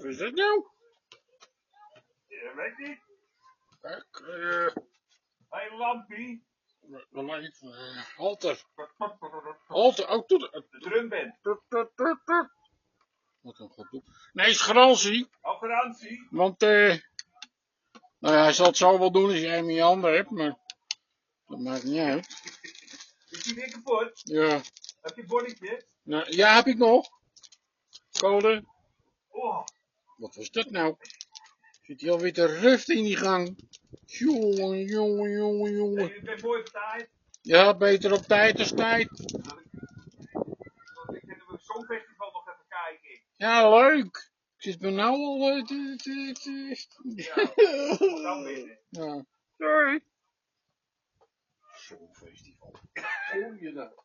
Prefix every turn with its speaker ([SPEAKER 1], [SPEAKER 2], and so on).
[SPEAKER 1] Wat is dat nou?
[SPEAKER 2] Ja, weet niet.
[SPEAKER 1] Kijk,
[SPEAKER 2] Hey, lampie.
[SPEAKER 1] wel even, halter. Halter, ook tot...
[SPEAKER 2] De drumband.
[SPEAKER 1] Wat een gedoe. Nee, het is garantie.
[SPEAKER 2] Al garantie.
[SPEAKER 1] Want, nou ja, hij zal het zo wel doen als jij hem in je handen hebt, maar dat maakt niet uit.
[SPEAKER 2] Is die weer kapot?
[SPEAKER 1] Ja.
[SPEAKER 2] Heb je een bonnetje?
[SPEAKER 1] Nou, ja, heb ik nog. Code.
[SPEAKER 2] Oh.
[SPEAKER 1] Wat was dat nou? Zit hij alweer te ruften in die gang? Jongen, jongen, jongen, jongen.
[SPEAKER 2] Nee, je bent mooi op tijd.
[SPEAKER 1] Ja, beter op tijd als tijd.
[SPEAKER 2] Want ik heb op het Songfestival nog even kijken.
[SPEAKER 1] Ja, leuk. Ik zit me nou al...
[SPEAKER 2] Ja, dan binnen.
[SPEAKER 1] Ja. Sorry. Songfestival. Hoor je dat?